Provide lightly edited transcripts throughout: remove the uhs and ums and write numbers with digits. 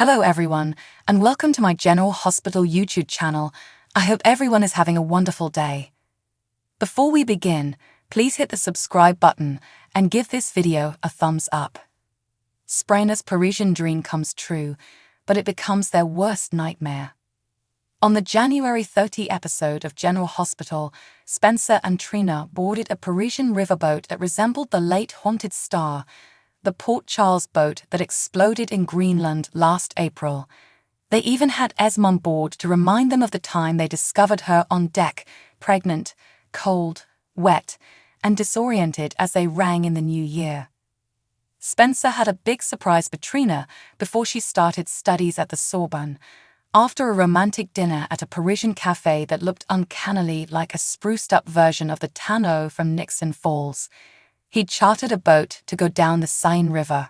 Hello everyone, and welcome to my General Hospital YouTube channel. I hope everyone is having a wonderful day. Before we begin, please hit the subscribe button and give this video a thumbs up. Sprainer's Parisian dream comes true, but it becomes their worst nightmare. On the January 30 episode of General Hospital, Spencer and Trina boarded a Parisian riverboat that resembled the late Haunted Star, the Port Charles boat that exploded in Greenland last April. They even had Esme on board to remind them of the time they discovered her on deck, pregnant, cold, wet, and disoriented as they rang in the new year. Spencer had a big surprise for Trina before she started studies at the Sorbonne. After a romantic dinner at a Parisian cafe that looked uncannily like a spruced-up version of the Tanneau from Nixon Falls, he'd chartered a boat to go down the Seine River.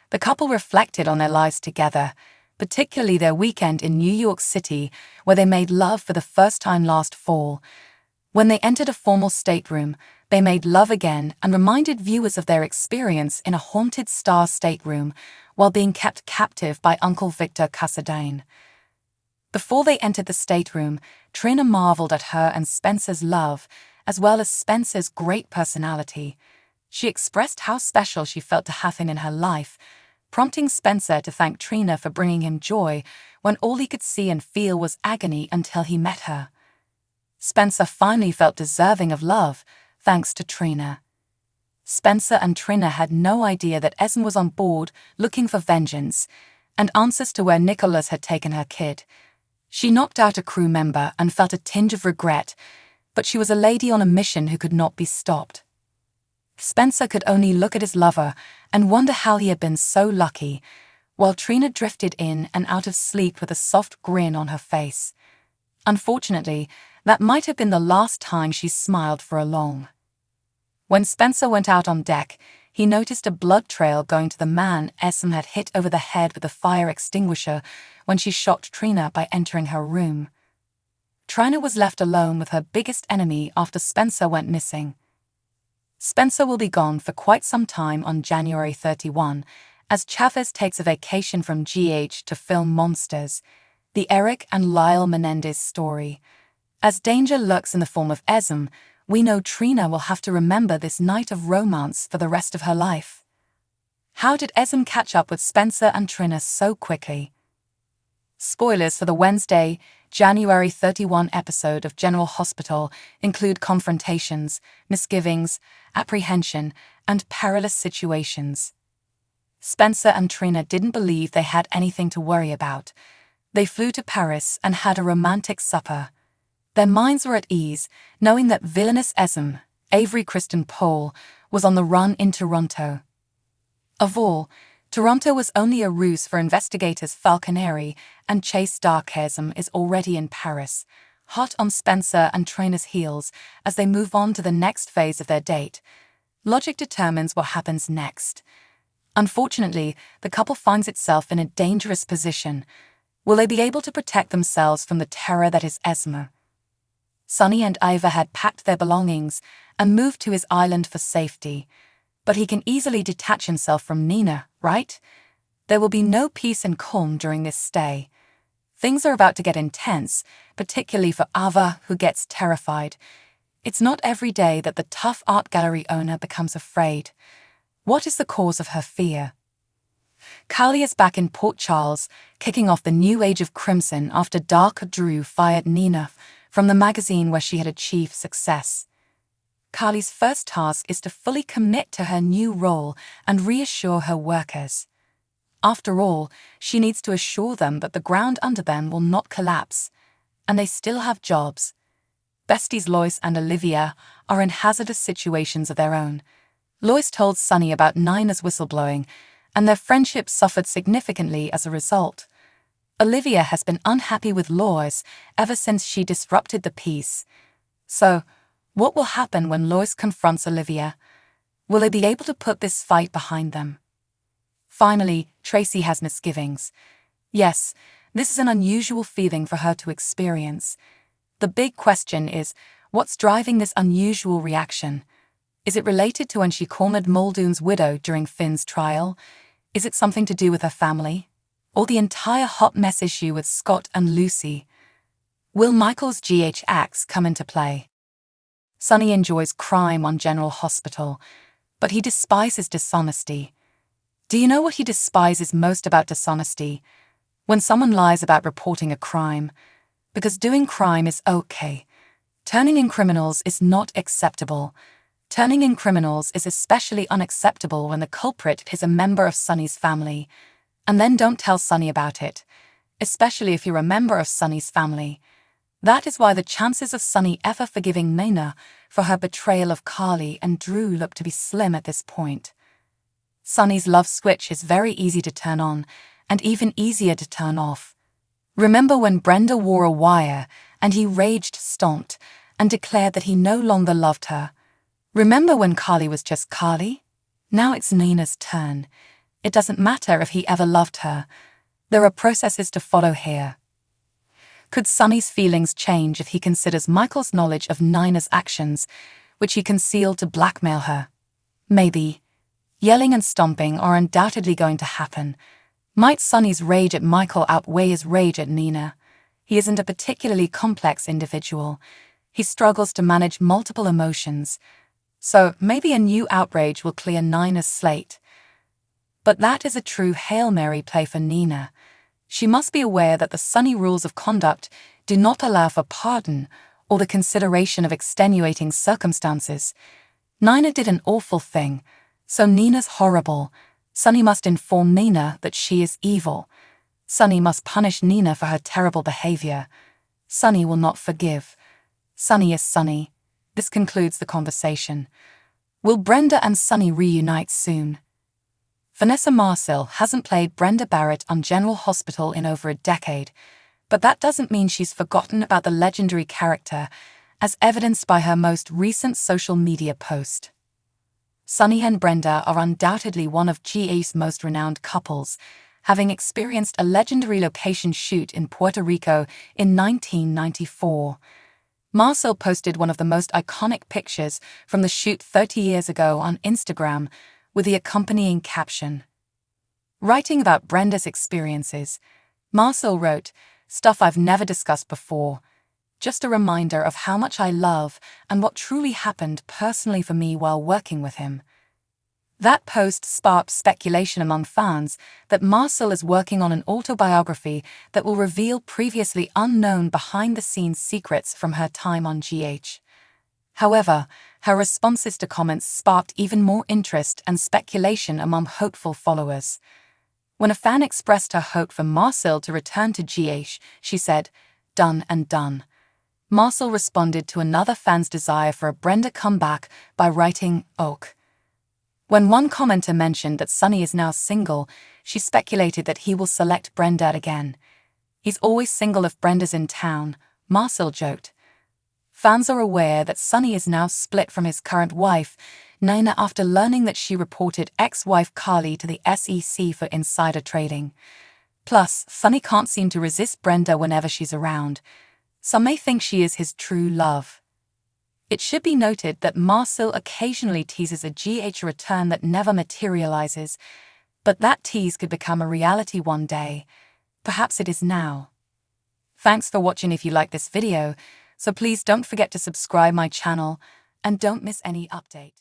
The couple reflected on their lives together, particularly their weekend in New York City, where they made love for the first time last fall. When they entered a formal stateroom, they made love again and reminded viewers of their experience in a Haunted Star stateroom while being kept captive by Uncle Victor Cassadine. Before they entered the stateroom, Trina marveled at her and Spencer's love, as well as Spencer's great personality. She expressed how special she felt to have him in her life, prompting Spencer to thank Trina for bringing him joy when all he could see and feel was agony until he met her. Spencer finally felt deserving of love, thanks to Trina. Spencer and Trina had no idea that Esme was on board looking for vengeance and answers to where Nicholas had taken her kid. She knocked out a crew member and felt a tinge of regret, but she was a lady on a mission who could not be stopped. Spencer could only look at his lover and wonder how he had been so lucky, while Trina drifted in and out of sleep with a soft grin on her face. Unfortunately, that might have been the last time she smiled for a long. When Spencer went out on deck, he noticed a blood trail going to the man Esme had hit over the head with a fire extinguisher when she shocked Trina by entering her room. Trina was left alone with her biggest enemy after Spencer went missing. Spencer will be gone for quite some time on January 31, as Chavez takes a vacation from GH to film Monsters, the Eric and Lyle Menendez story. As danger lurks in the form of Esme, we know Trina will have to remember this night of romance for the rest of her life. How did Esme catch up with Spencer and Trina so quickly? Spoilers for the Wednesday, January 31 episode of General Hospital include confrontations, misgivings, apprehension, and perilous situations. Spencer and Trina didn't believe they had anything to worry about. They flew to Paris and had a romantic supper. Their minds were at ease, knowing that villainous Esme, Avery Kristen Pole, was on the run in Toronto. Of all, Toronto was only a ruse for investigators Falconeri, and Chase Darkesm is already in Paris, hot on Spencer and Trina's heels as they move on to the next phase of their date. Logic determines what happens next. Unfortunately, the couple finds itself in a dangerous position. Will they be able to protect themselves from the terror that is Esme? Sonny and Ivor had packed their belongings and moved to his island for safety. But he can easily detach himself from Nina, right? There will be no peace and calm during this stay. Things are about to get intense, particularly for Ava, who gets terrified. It's not every day that the tough art gallery owner becomes afraid. What is the cause of her fear? Kali is back in Port Charles, kicking off the new age of Crimson after Dark Drew fired Nina from the magazine where she had achieved success. Kali's first task is to fully commit to her new role and reassure her workers. After all, she needs to assure them that the ground under them will not collapse, and they still have jobs. Besties Lois and Olivia are in hazardous situations of their own. Lois told Sonny about Nina's whistleblowing, and their friendship suffered significantly as a result. Olivia has been unhappy with Lois ever since she disrupted the peace. So, what will happen when Lois confronts Olivia? Will they be able to put this fight behind them? Finally, Tracy has misgivings. Yes, this is an unusual feeling for her to experience. The big question is, what's driving this unusual reaction? Is it related to when she cornered Muldoon's widow during Finn's trial? Is it something to do with her family? or the entire hot mess issue with Scott and Lucy? Will Michael's GH acts come into play? Sonny enjoys crime on General Hospital, but he despises dishonesty. Do you know what he despises most about dishonesty? When someone lies about reporting a crime. Because doing crime is okay. Turning in criminals is not acceptable. Turning in criminals is especially unacceptable when the culprit is a member of Sonny's family. And then don't tell Sonny about it, especially if you're a member of Sonny's family. That is why the chances of Sonny ever forgiving Nina for her betrayal of Carly and Drew look to be slim at this point. Sonny's love switch is very easy to turn on, and even easier to turn off. Remember when Brenda wore a wire and he raged, stomped, and declared that he no longer loved her? Remember when Carly was just Carly? Now it's Nina's turn. It doesn't matter if he ever loved her. There are processes to follow here. Could Sonny's feelings change if he considers Michael's knowledge of Nina's actions, which he concealed to blackmail her? Maybe. Yelling and stomping are undoubtedly going to happen. Might Sonny's rage at Michael outweigh his rage at Nina? He isn't a particularly complex individual. He struggles to manage multiple emotions. So maybe a new outrage will clear Nina's slate. But that is a true Hail Mary play for Nina. She must be aware that the Sonny rules of conduct do not allow for pardon or the consideration of extenuating circumstances. Nina did an awful thing, so Nina's horrible. Sonny must inform Nina that she is evil. Sonny must punish Nina for her terrible behavior. Sonny will not forgive. Sonny is Sonny. This concludes the conversation. Will Brenda and Sonny reunite soon? Vanessa Marcil hasn't played Brenda Barrett on General Hospital in over a decade, but that doesn't mean she's forgotten about the legendary character, as evidenced by her most recent social media post. Sonny and Brenda are undoubtedly one of GA's most renowned couples, having experienced a legendary location shoot in Puerto Rico in 1994. Marcel posted one of the most iconic pictures from the shoot 30 years ago on Instagram, with the accompanying caption. Writing about Brenda's experiences, Marcel wrote, "Stuff I've never discussed before. Just a reminder of how much I love and what truly happened personally for me while working with him." That post sparked speculation among fans that Marcel is working on an autobiography that will reveal previously unknown behind-the-scenes secrets from her time on GH. However, her responses to comments sparked even more interest and speculation among hopeful followers. When a fan expressed her hope for Marcel to return to GH, she said, "Done and done." Marcel responded to another fan's desire for a Brenda comeback by writing, "Oak." When one commenter mentioned that Sonny is now single, she speculated that he will select Brenda again. "He's always single if Brenda's in town," Marcel joked. Fans are aware that Sonny is now split from his current wife, Nina, after learning that she reported ex-wife Carly to the SEC for insider trading. Plus, Sonny can't seem to resist Brenda whenever she's around. Some may think she is his true love. It should be noted that Marcel occasionally teases a GH return that never materializes, but that tease could become a reality one day. Perhaps it is now. Thanks for watching. If you like this video, so please don't forget to subscribe my channel and don't miss any update.